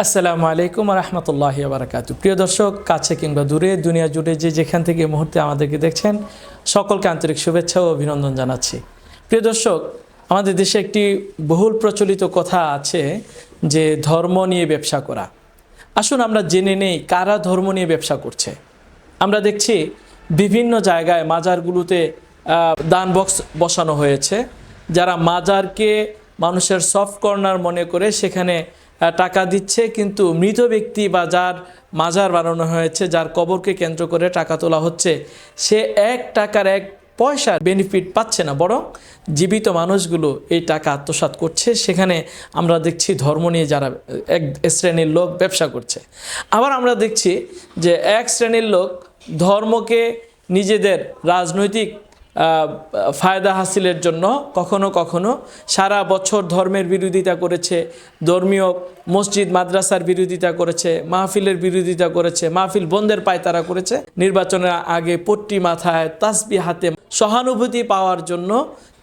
আসসালামু আলাইকুম রহমতুল্লাহি বারাকাতু। প্রিয় দর্শক, কাছে কিংবা দূরে, দুনিয়া জুড়ে যে যেখান থেকে এই মুহূর্তে আমাদেরকে দেখছেন, সকলকে আন্তরিক শুভেচ্ছা ও অভিনন্দন জানাচ্ছি। প্রিয় দর্শক, আমাদের দেশে একটি বহুল প্রচলিত কথা আছে যে ধর্ম নিয়ে ব্যবসা করা। আসুন আমরা জেনে নেই কারা ধর্ম নিয়ে ব্যবসা করছে। আমরা দেখছি বিভিন্ন জায়গায় মাজারগুলোতে দান বক্স বসানো হয়েছে। যারা মাজারকে মানুষের সফট কর্নার মনে করে সেখানে টাকা দিচ্ছে, কিন্তু মৃত ব্যক্তি বা যার মাজার বানানো হয়েছে, যার কবরকে কেন্দ্র করে টাকা তোলা হচ্ছে, সে এক টাকার এক পয়সার বেনিফিট পাচ্ছে না, বরং জীবিত মানুষগুলো এই টাকা আত্মসাৎ করছে। সেখানে আমরা দেখছি ধর্ম নিয়ে যারা এক শ্রেণীর লোক ব্যবসা করছে। আবার আমরা দেখছি যে এক শ্রেণীর লোক ধর্মকে নিজেদের রাজনৈতিক ফায়দা হাসিলের জন্য কখনো কখনো সারা বছর ধর্মের বিরোধিতা করেছে, ধর্মীয় মসজিদ মাদ্রাসার বিরোধিতা করেছে, মাহফিলের বিরোধিতা করেছে, মাহফিল বন্ধের পায়তারা করেছে। নির্বাচনের আগে পট্টি মাথায় তাসবিহ হাতে সহানুভূতি পাওয়ার জন্য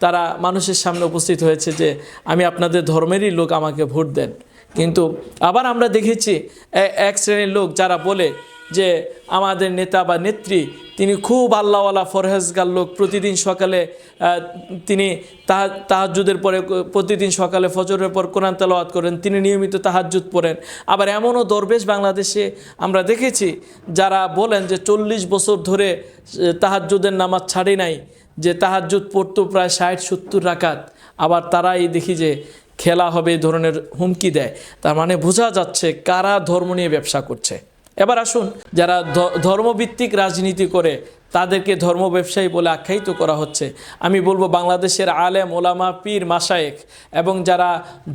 তারা মানুষের সামনে উপস্থিত হয়েছে যে আমি আপনাদের ধর্মেরই লোক, আমাকে ভোট দেন। কিন্তু আবার আমরা দেখেছি এক শ্রেণীর লোক যারা বলে যে আমাদের নেতা বা নেত্রী তিনি খুব আল্লাহওয়ালা ফরহেজগার লোক, প্রতিদিন সকালে তিনি তাহাজ্জুদের পরে প্রতিদিন সকালে ফজরের পর কোরআন তেলাওয়াত করেন, তিনি নিয়মিত তাহাজ্জুদ পড়েন। আবার এমনও দরবেশ বাংলাদেশে আমরা দেখেছি যারা বলেন যে 40 বছর ধরে তাহাজ্জুদের নামাজ ছাড়ি নাই, যে তাহাজ্জুদ পড়তো প্রায় 60-70 রাকাত। আবার তারাই দেখি যে খেলা হবে এই ধরনের হুমকি দেয়। তার মানে বোঝা যাচ্ছে কারা ধর্ম নিয়ে ব্যবসা করছে। এবার আসুন, যারা ধর্মভিত্তিক রাজনীতি করে তাদেরকে ধর্ম ব্যবসায়ী বলে আখ্যায়িত করা হচ্ছে। আমি বলবো বাংলাদেশের আলেম ওলামা পীর মাশায়েখ এবং যারা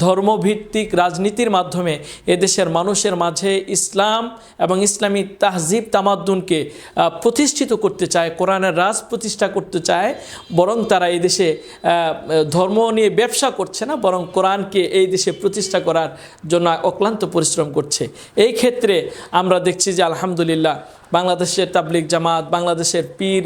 ধর্মভিত্তিক রাজনীতির মাধ্যমে এদেশের মানুষের মাঝে ইসলাম এবং ইসলামী তাহজিব তামাদ্দুনকে প্রতিষ্ঠিত করতে চায়, কোরআনের রাজ প্রতিষ্ঠা করতে চায়, বরং তারা এই দেশে ধর্ম নিয়ে ব্যবসা করছে না, বরং কোরআনকে এই দেশে প্রতিষ্ঠা করার জন্য অক্লান্ত পরিশ্রম করছে। এই ক্ষেত্রে আমরা দেখছি যে আলহামদুলিল্লাহ বাংলাদেশের তাবলিগ জামাত, বাংলাদেশের পীর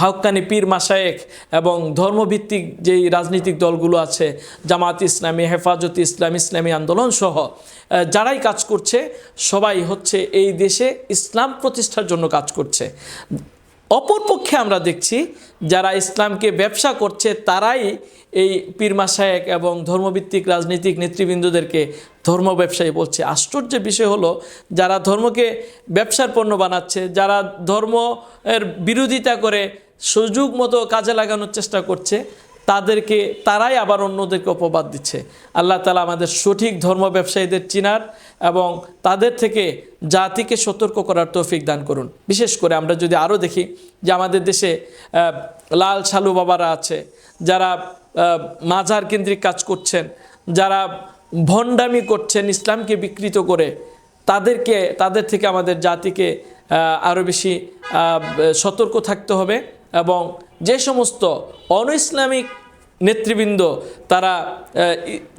হক্কানি পীর মাশায়েখ এবং ধর্মভিত্তিক যেই রাজনৈতিক দলগুলো আছে, জামাত ইসলামী, হেফাজত ইসলাম, ইসলামী আন্দোলন সহ যারাই কাজ করছে, সবাই হচ্ছে এই দেশে ইসলাম প্রতিষ্ঠার জন্য কাজ করছে। অপরপক্ষে আমরা দেখছি যারা ইসলামকে ব্যবসা করছে তারাই এই পীর মাশায়েখ এবং ধর্মভিত্তিক রাজনৈতিক নেতৃবৃন্দদেরকে ধর্ম ব্যবসায়ী বলছে। আশ্চর্যের বিষয় হলো, যারা ধর্মকে ব্যবসার পণ্য বানাচ্ছে, যারা ধর্মের বিরোধিতা করে সুযোগ মতো কাজে লাগানোর চেষ্টা করছে, তারাই আবার অন্যদেরকে অপবাদ দিচ্ছে। আল্লাহ তাআলা আমাদের সঠিক ধর্ম ব্যবসায়ীদের চিনার এবং তাদের থেকে জাতিকে সতর্ক করার তৌফিক দান করুন। বিশেষ করে আমরা যদি আরও দেখি যে আমাদের দেশে লাল সালু বাবারা আছে, যারা মাজার কেন্দ্রিক কাজ করছেন, যারা ভণ্ডামি করছেন ইসলামকে বিকৃত করে, তাদের থেকে আমাদের জাতিকে আরও বেশি সতর্ক থাকতে হবে। এবং যে সমস্ত অনইসলামিক নেতৃবৃন্দ তারা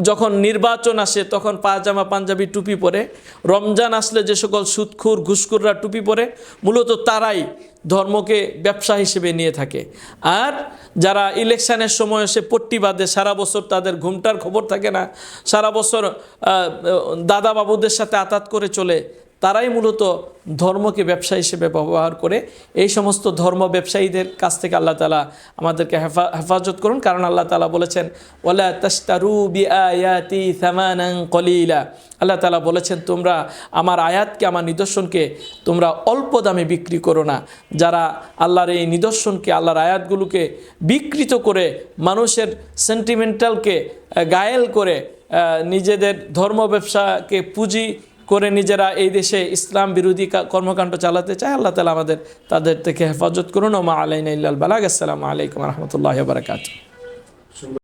যখন নির্বাচন আসে তখন পায়জামা পাঞ্জাবি টুপি পরে, রমজান আসলে যে সকল সুদখোর ঘুষখোররা টুপি পরে, মূলত তারাই ধর্মকে ব্যবসা হিসেবে নিয়ে থাকে। আর যারা ইলেকশনের সময় এসে পট্টি বাঁধে, সারা বছর তাদের ঘুমটার খবর থাকে না, সারা বছর দাদা বাবুদের সাথে আতাত করে চলে, তারাই মূলত ধর্মকে ব্যবসা হিসেবে ব্যবহার করে। এই সমস্ত ধর্ম ব্যবসায়ীদের কাছ থেকে আল্লাহ তাআলা আমাদেরকে হেফাজত করুন। কারণ আল্লাহ তাআলা বলেছেন ওয়ালা তাশতারু বিআয়াতি সামানান কলিলা। আল্লাহ তাআলা বলেছেন তোমরা আমার আয়াতকে, আমার নিদর্শনকে তোমরা অল্প দামে বিক্রি করো না। যারা আল্লাহর এই নিদর্শনকে, আল্লাহর আয়াতগুলোকে বিকৃত করে মানুষের সেন্টিমেন্টালকে গায়েল করে নিজেদের ধর্ম ব্যবসাকে পুঁজি করে নিজেরা এই দেশে ইসলাম বিরোধী কর্মকাণ্ড চালাতে চায়, আল্লাহ তাআলা তাদের থেকে হেফাজত করুন। ওয়া মা আলাইনা ইল্লাল বালাগ। আসসালামু আলাইকুম ওয়া রাহমাতুল্লাহি ওয়া বারাকাতুহু।